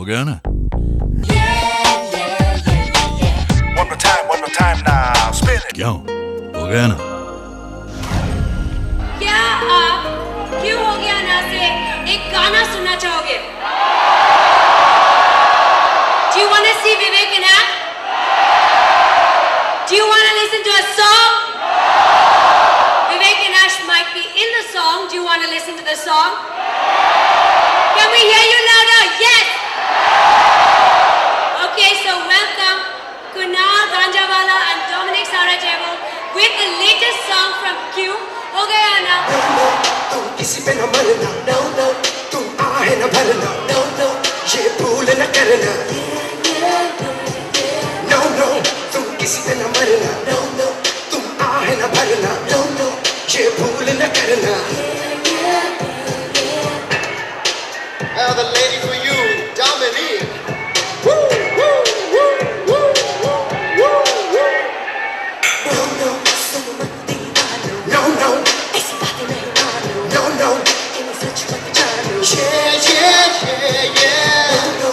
गया ना? One more time now, spin it. क्यों? हो गया ना? क्या आप क्यों हो गया ना से एक गाना सुनना चाहोगे? Do you want to see Vivek and act? Do you want to listen to a song? Vivek and Ash might be in the song. Do you want to listen to the song? Can we hear you louder? Yes! Okay, so welcome Kunal Ganjawala and Dominic Sarajevo with the latest song from Q. हो गया ना? तुम किसी पे न मरना, no no, तुम आहे न भरना, no no, ये भूल न करना, no no, तुम किसी पे न मरना, no no, तुम आहे न भरना, no no, ये भूल न करना. Now the lady for you, Dominique. No no, तुम मत दीवानो, no no, ऐसी बातें नहीं मानो, no no, इन्हें सच मत जानो, Yeah. no no,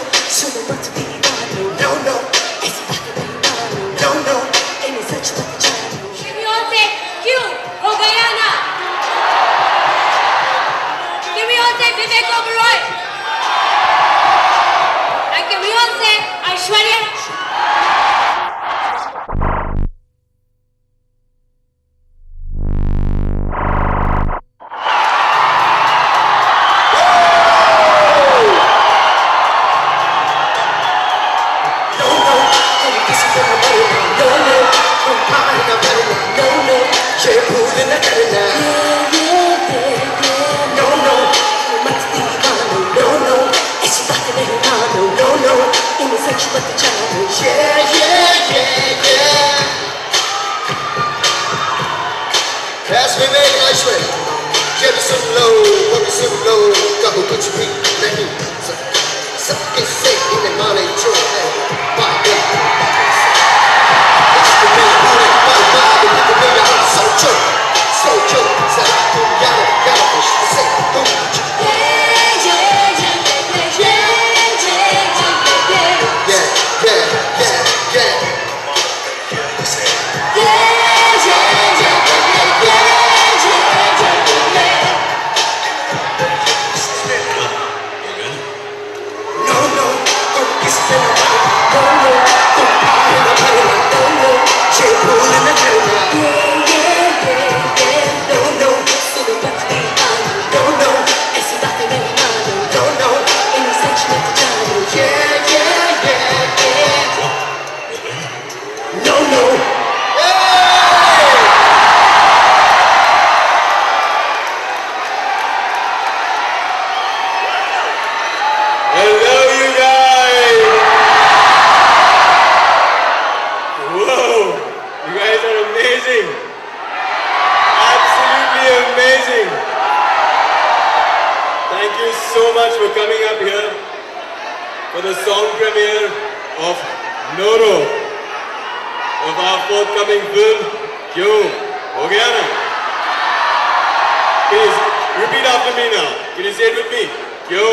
तुम मत दीवानो, no no, ऐसी बातें नहीं मानो, no no, इन्हें सच मत जानो. Can we all say Q? हो गया ना? Can we all say Vivek Oberoi? And can we all say Aishwarya? That's Vivek and Aishwarya. ये भी सुन लो, वो भी सुन लो, कहो कुछ भी नहीं. सबके से इन्हें माने जो है, बातें. It's the main point, the people know you're so true, so true. Say, तुम यार कुछ से तुम कुछ. Hello, you guys! Whoa! You guys are amazing! Absolutely amazing! Thank you so much for coming up here for the song premiere of Noro, of our forthcoming film, Kyo. Ho gaya na? Please, repeat after me now. Can you say it with me? Kyo.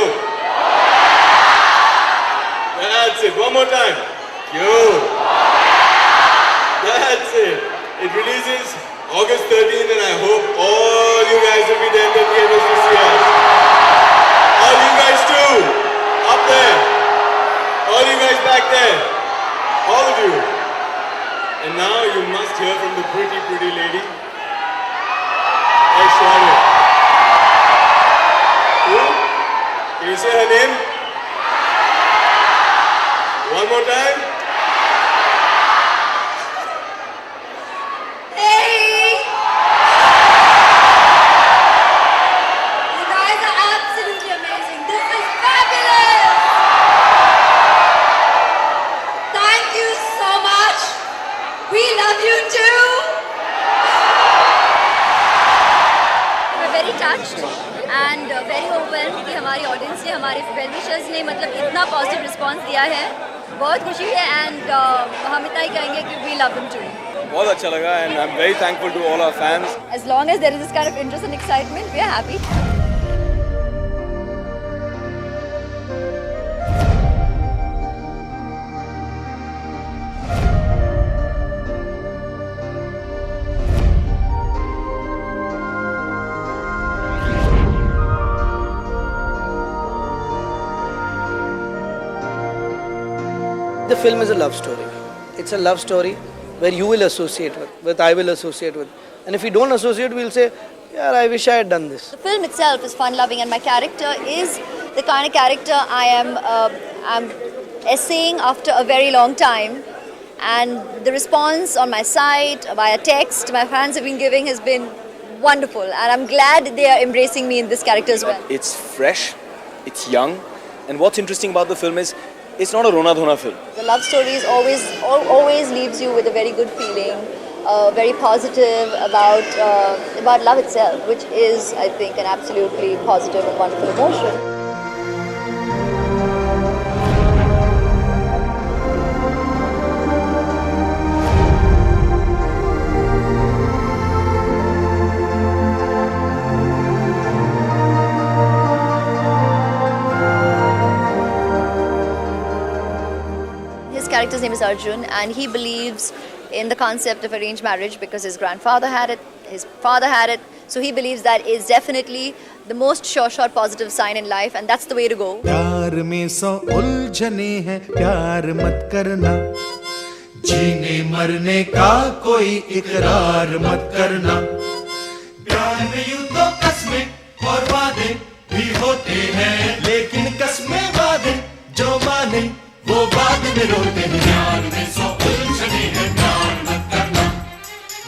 That's it. One more time. Yo. That's it. It releases August 13th and I hope all you guys will be there in the theaters to see us. All you guys too. Up there. All you guys back there. All of you. And now you must hear from the pretty lady. Aishwarya. Who? Can you say her name? One more time. Hey! You guys are absolutely amazing. This is fabulous! Thank you so much. We love you too. We're very touched and very overwhelmed कि हमारी audience ने, हमारे well wishers ने मतलब इतना positive response दिया है. बहुत खुशी है एंड हम इतना ही कहेंगे कि वी लव देम टू. बहुत अच्छा लगा and I'm very thankful to all our fans. As long as there is this kind of interest and excitement, we are happy. The film is a love story. It's a love story where you will associate with I will associate with. And if we don't associate, we'll say, yeah, I wish I had done this. The film itself is fun-loving, and my character is the kind of character I'm essaying after a very long time. And the response on my site, via text, my fans have been giving has been wonderful. And I'm glad they are embracing me in this character as well. It's fresh, it's young, and what's interesting about the film is it's not a Rona Dhona film. The love story is always leaves you with a very good feeling, very positive about love itself, which is, I think, an absolutely positive and wonderful emotion. His character's name is Arjun, and he believes in the concept of arranged marriage because his grandfather had it, his father had it, so he believes that is definitely the most sure shot positive sign in life, and that's the way to go. प्यार में सौ उलझने हैं, प्यार मत करना, जीने मरने का कोई इकरार मत करना, प्यार में यूं तो कसमें और वादे भी होते हैं, लेकिन कसमें वादे जो माने वो बाद में रोते हैं, प्यार में सौ उलझने हैं, प्यार मत करना,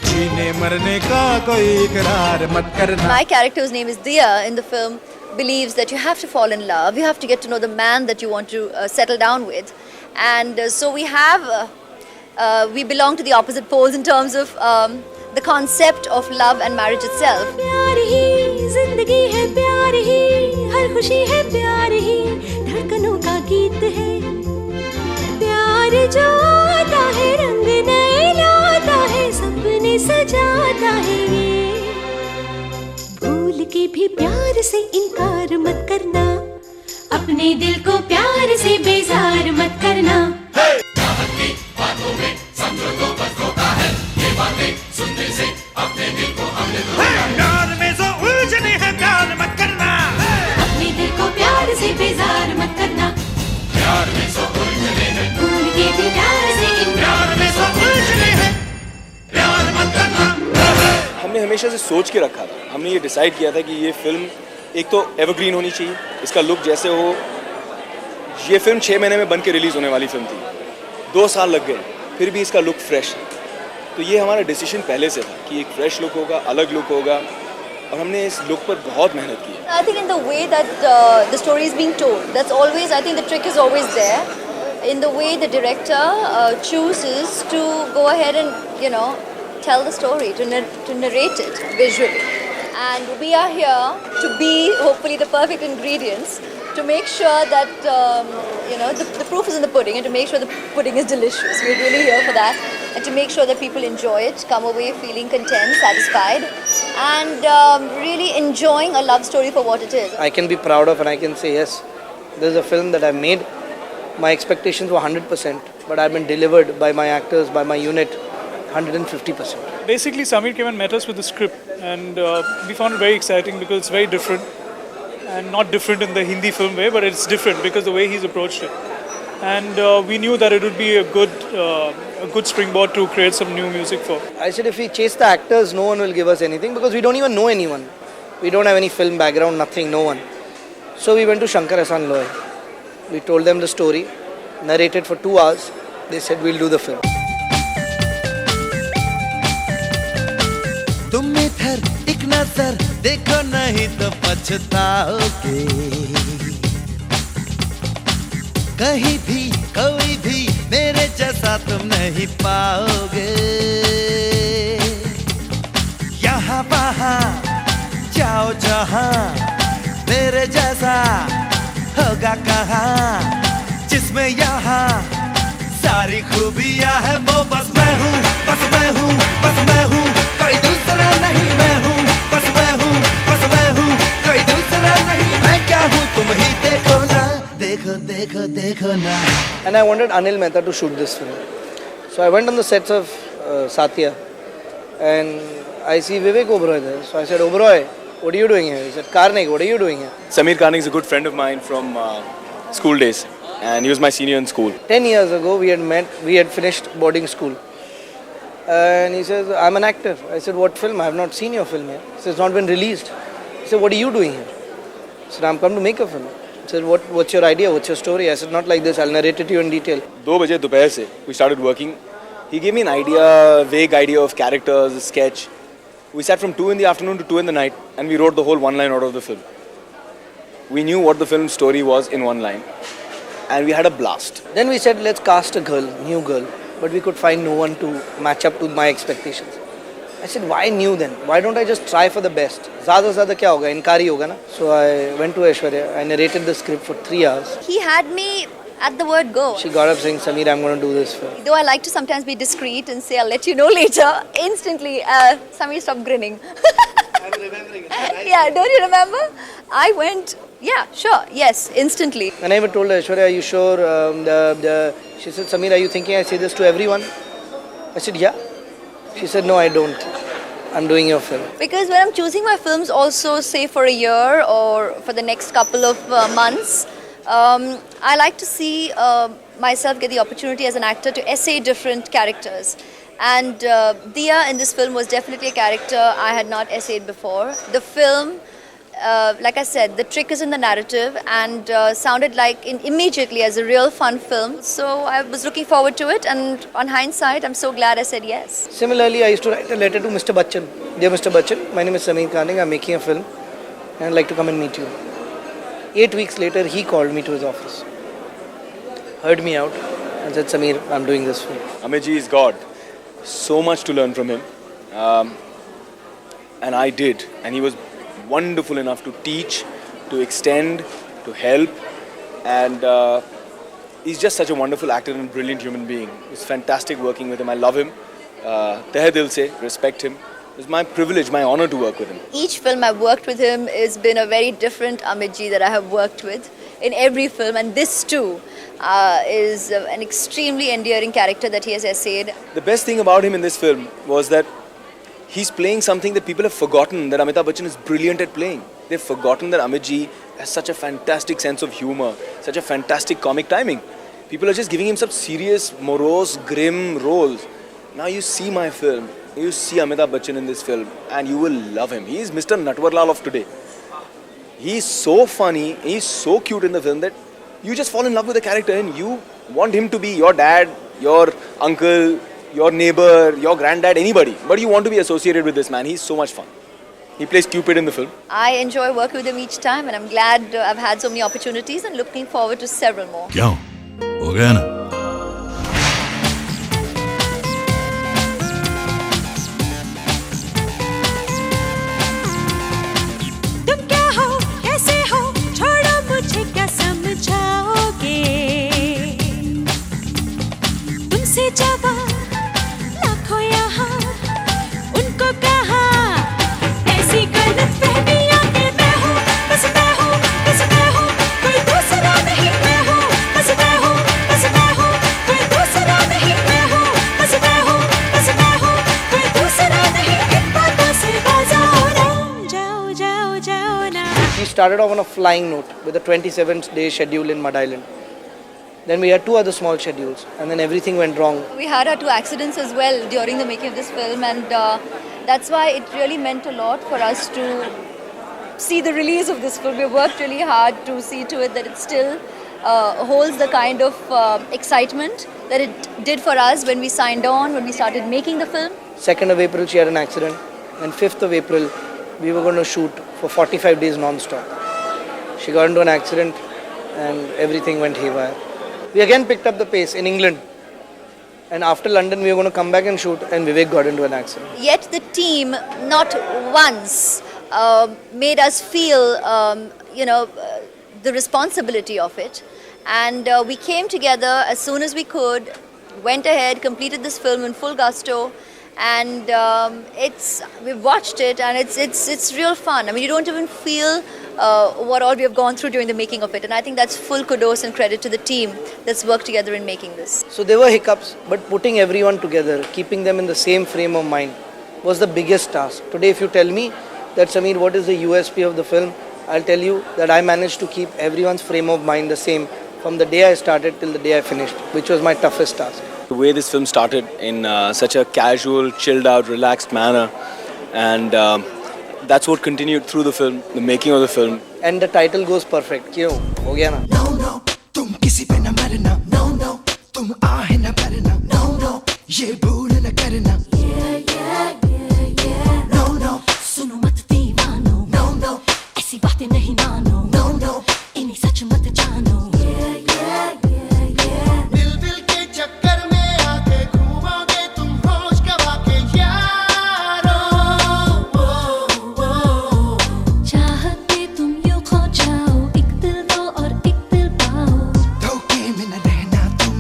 जीने मरने का कोई इकरार मत करना. My character's name is Diya in the film believes that you have to fall in love, you have to get to know the man that you want to settle down with, and so we belong to the opposite poles in terms of the concept of love and marriage itself. प्यार ही जिंदगी है, प्यार ही हर खुशी है, प्यार ही धड़कनों का गीत है, प्यार जो आता है रंग नए लाता है, सपने सजाता है ये, भूल के भी प्यार से इनकार मत करना, अपने दिल को प्यार से बेजार मत करना. प्यार में सौ उलझने हैं, प्यार मत करना, अपने दिल को प्यार से बेजार मत करना, प्यार में सौ उलझने हैं, भूल के भी प्यार से प्यार में सौ उलझने हैं, प्यार मत करना. हमने हमेशा से सोच के रखा था, हमने ये डिसाइड किया था कि ये फिल्म एक तो एवरग्रीन होनी चाहिए, इसका लुक जैसे हो, ये फिल्म 6 महीने में बन के रिलीज़ होने वाली फिल्म थी, 2 साल लग गए, फिर भी इसका लुक फ्रेश है. तो ये हमारा डिसीजन पहले से था कि एक फ्रेश लुक होगा, अलग लुक होगा, और हमने इस लुक पर बहुत मेहनत की. I think in the way that the story is being told, that's always, I think the trick is always there, in the way the director chooses to go ahead and, tell the story, to narrate it visually. And we are here to be, hopefully, the perfect ingredients to make sure that, the proof is in the pudding, and to make sure the pudding is delicious. We're really here for that. And to make sure that people enjoy it, come away feeling content, satisfied, and really enjoying a love story for what it is. I can be proud of, and I can say, yes, this is a film that I made. My expectations were 100%, but I've been delivered by my actors, by my unit, 150%. Basically, Samir came and met us with the script, and we found it very exciting because it's very different, and not different in the Hindi film way, but it's different because the way he's approached it. And we knew that it would be a good springboard to create some new music for. I said if we chase the actors, no one will give us anything because we don't even know anyone. We don't have any film background, nothing, no one. So we went to Shankar Ehsaan Loy. We told them the story, narrated for 2 hours. They said we'll do the film. तुम इधर एक नजर देखो नहीं तो पछताओगे, कहीं भी कोई भी मेरे जैसा तुम नहीं पाओगे, यहाँ वहाँ जाओ जहाँ मेरे जैसा होगा कहाँ, जिसमें यहाँ सारी खूबियाँ है, वो बस मैं हूँ, बस मैं हूँ, बस मैं हूँ, कोई दूसरा नहीं मैं हूँ, बस मैं हूँ, बस मैं हूँ, कोई दूसरा नहीं, मैं क्या हूँ तुम ही देखो ना, देखो देखो देखो ना. And I wanted Anil Mehta to shoot this film. So I went on the sets of Satya and I see Vivek Oberoi there. So I said, Oberoi, what are you doing here? He said, Karnik, what are you doing here? Samir Karnik is a good friend of mine from school days. and he was my senior in school. 10 years ago, we had met, we had finished boarding school. And he says, I'm an actor. I said, what film? I have not seen your film yet. He says, it's not been released. He said, what are you doing here? I said, I'm come to make a film. He said, what's your idea? What's your story? I said, not like this. I'll narrate it to you in detail. 2 baje dopahr se we started working. He gave me an idea, vague idea of characters, a sketch. We sat from 2 in the afternoon to 2 in the night and we wrote the whole one line out of the film. We knew what the film story was in one line and we had a blast. Then we said, let's cast a girl, new girl. But we could find no one to match up to my expectations. I said, why new then? Why don't I just try for the best? Zyada se zyada kya hoga? Inkari hoga na? So I went to Aishwarya. I narrated the script for 3 hours. He had me at the word go. She got up saying, Sameer, I'm going to do this film. Though I like to sometimes be discreet and say, I'll let you know later, instantly, Sameer stopped grinning. I'm remembering it. Yeah, don't you remember? I went, yeah, sure, yes, instantly. And I even told her, Aishwarya, are you sure? She said, Sameer, are you thinking I say this to everyone? I said, yeah. She said, no, I don't. I'm doing your film. Because when I'm choosing my films also, say for a year or for the next couple of months, I like to see myself get the opportunity as an actor to essay different characters. And Diya in this film was definitely a character I had not essayed before. The film, like I said, the trick is in the narrative and sounded like immediately as a real fun film. So I was looking forward to it, and on hindsight, I'm so glad I said yes. Similarly, I used to write a letter to Mr. Bachchan. Dear Mr. Bachchan, my name is Sameer Kaning. I'm making a film and I'd like to come and meet you. 8 weeks later, he called me to his office, heard me out and said, Sameer, I'm doing this film. Amit ji is God. So much to learn from him. And I did. And he was wonderful enough to teach, to extend, to help. And he's just such a wonderful actor and brilliant human being. It's fantastic working with him. I love him. Tehe dil se, respect him. It's my privilege, my honor to work with him. Each film I've worked with him has been a very different Amit ji that I have worked with in every film, and this too is an extremely endearing character that he has essayed. The best thing about him in this film was that he's playing something that people have forgotten that Amitabh Bachchan is brilliant at playing. They've forgotten that Amit ji has such a fantastic sense of humor, such a fantastic comic timing. People are just giving him such serious, morose, grim roles. Now you see my film, you see Amitabh Bachchan in this film, and you will love him. He is Mr. Natwarlal of today. He's so funny, he's so cute in the film that you just fall in love with the character and you want him to be your dad, your uncle, your neighbor, your granddad, anybody. But you want to be associated with this man. He's so much fun. He plays Cupid in the film. I enjoy working with him each time, and I'm glad I've had so many opportunities and looking forward to several more. क्यों हो गया ना तुम क्या हो कैसे हो छोड़ो मुझे क्या समझाओगे तुमसे जवाब लाखों यहाँ उनको कहा ऐसी गलतफहमियां कि मैं हूँ बस मैं हूँ बस मैं हूँ कोई दूसरा नहीं मैं हूँ बस मैं हूँ बस मैं हूँ कोई दूसरा नहीं मैं हूँ बस मैं हूँ बस मैं हूँ कोई दूसरा नहीं इन बातों से बाज आओ ना जाओ जाओ जाओ ना. We started off on a flying note with a 27-day schedule in Mud Island. Then we had 2 other small schedules, and then everything went wrong. We had our 2 accidents as well during the making of this film, and that's why it really meant a lot for us to see the release of this film. We worked really hard to see to it that it still holds the kind of excitement that it did for us when we signed on, when we started making the film. 2nd of April, she had an accident, and 5th of April, we were going to shoot for 45 days non-stop. She got into an accident, and everything went haywire. We again picked up the pace in England. And after London, we were going to come back and shoot, and Vivek got into an accident. Yet the team not once made us feel, the responsibility of it. And we came together as soon as we could, went ahead, completed this film in full gusto. And we've watched it, and it's real fun. I mean, you don't even feel what all we have gone through during the making of it, and I think that's full kudos and credit to the team that's worked together in making this. So there were hiccups, but putting everyone together, keeping them in the same frame of mind was the biggest task. Today, if you tell me that, Sameer, what is the USP of the film, I'll tell you that I managed to keep everyone's frame of mind the same from the day I started till the day I finished, which was my toughest task. The way this film started in such a casual, chilled out, relaxed manner, and that's what continued through the film, the making of the film. And the title goes perfect. क्यों हो गया ना? No no, तुम किसी पे न मरना. No no, तुम आहे न भरना. No no, ये भूल न करना. No no, सुनो मत दीवानो. No no, ऐसी बातें नहीं मानो. No no, इन्हीं सच मत जानो. दिल के चक्कर में आके घूमोगे तुम होश गवा के यारो. चाहते तुम यूं खो जाओ, एक दिल दो और एक दिल पाओ. धोखे में न रहना तुम.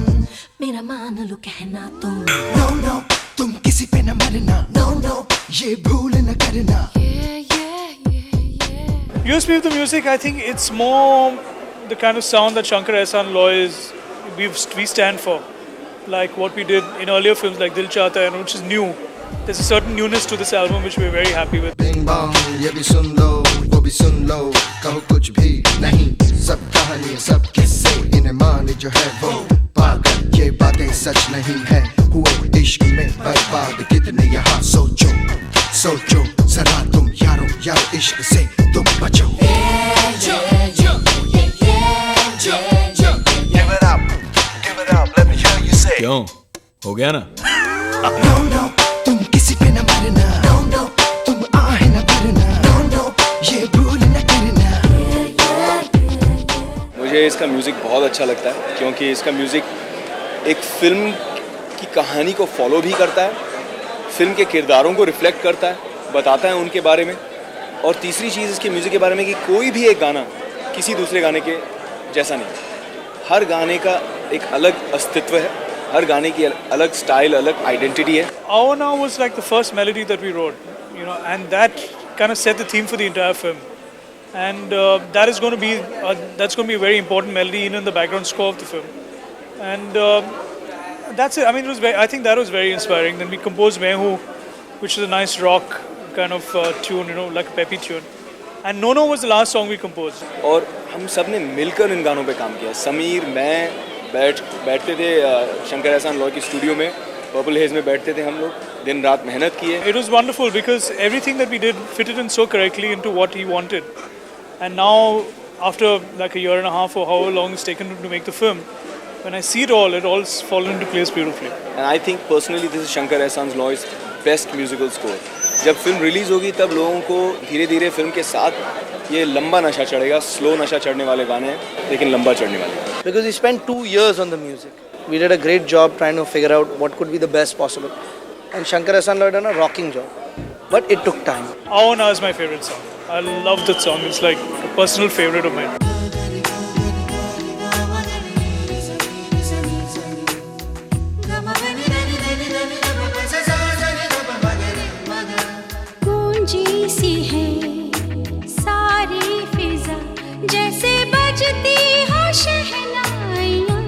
मेरा मान लो कहना तुम. No no, तुम किसी पे न मरना. No no, ये भूल न करना. USP of the music, I think it's more the kind of sound that Shankar Ehsaan Loy we stand for. Like what we did in earlier films like Dil Chahta Hai, which is new. There's a certain newness to this album which we're very happy with. Bing bong, ये भी सुन लो, वो भी सुन लो. कहो कुछ भी नहीं, सब कहानियाँ सब किस्से. इन्हें मान जो है वो पागल, ये बातें सच नहीं है. हुए इश्क में बर्बाद कितने यहाँ. सोचो सोचो जरा तुम यारो यारो इश्क से तुम बचो. Give it up, let me hear you say. क्यों हो गया ना? No no, तुम किसी पे न मरना. No no, तुम आहे न भरना. No no, ये भूल न करना. मुझे इसका म्यूज़िक बहुत अच्छा लगता है क्योंकि इसका म्यूज़िक एक फिल्म की कहानी को फॉलो भी करता है, फिल्म के किरदारों को रिफ्लेक्ट करता है, बताता है उनके बारे में. और तीसरी चीज़ इसके म्यूज़िक के बारे में कि कोई भी एक गाना किसी दूसरे गाने के जैसा नहीं. हर गाने का एक अलग अस्तित्व है, हर गाने की अलग स्टाइल, अलग आइडेंटिटी है. Our Now was like the first melody that we wrote, and that kind of set the theme for the entire film. And that is going to be that's going to be a very important melody in the background score of the film. And that's it. I mean, I think that was very inspiring. Then we composed Main Hoon, which is a nice rock kind of tune, like a peppy tune. And No No was the last song we composed. और हम सब ने मिलकर इन गानों पे काम किया. समीर, मैं बैठते थे शंकर एहसान लॉय की स्टूडियो में, पर्पल हेज में बैठते थे हम लोग, दिन रात मेहनत की है. It was wonderful because everything that we did fitted in so correctly into what he wanted. And now, after like a year and a half or however long it's taken to make the film, when I see it all's fallen into place beautifully. And I think personally this is Shankar Ehsaan Loy's best musical score. जब film release होगी तब लोगों को धीरे धीरे film के साथ ये लंबा नशा चढ़ेगा. स्लो नशा चढ़ने वाले गाने हैं लेकिन लंबा चढ़ने वाले. Because we spent 2 years on the music. We did a great job trying to figure out what could be the best possible. And Shankar Ehsaan Loy done a rocking job. But it took time. Aona is my favorite song. I love that song. It's like a personal favorite of mine. गूंजी सी है सारी फिजा, जैसे बजती हो शहनाइयाँ.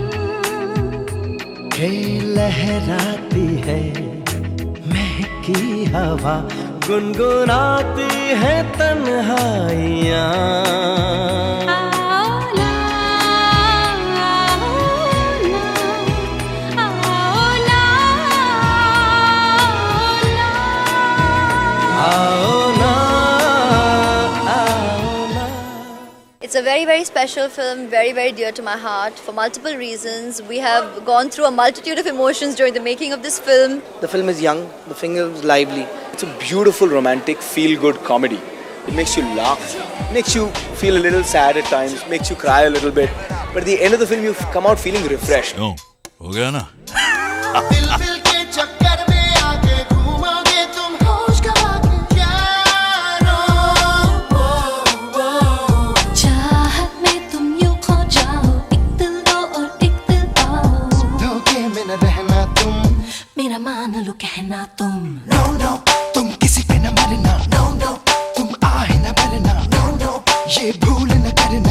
हे लहराती है महकी हवा, गुनगुनाती है तन्हाइयाँ. आओ ना, आओ ना, आओ ना, आओ ना. It's a very, very special film, very, very dear to my heart for multiple reasons. We have gone through a multitude of emotions during the making of this film. The film is young, the film is lively. It's a beautiful, romantic, feel-good comedy. It makes you laugh, makes you feel a little sad at times, makes you cry a little bit. But at the end of the film, you come out feeling refreshed. क्यों हो गया ना? दिल के चक्कर में आके घूमोगे तुम होश गवा के यारो. चाहत में तुम यूं खो जाओ, एक दिल दो और एक दिल पाओ. धोखे में न रहना तुम. मेरा मान लो कहना तुम. No no, तुम किसी पे न मरना. No no, तुम आहे न भरना. No no, ये भूल न करना.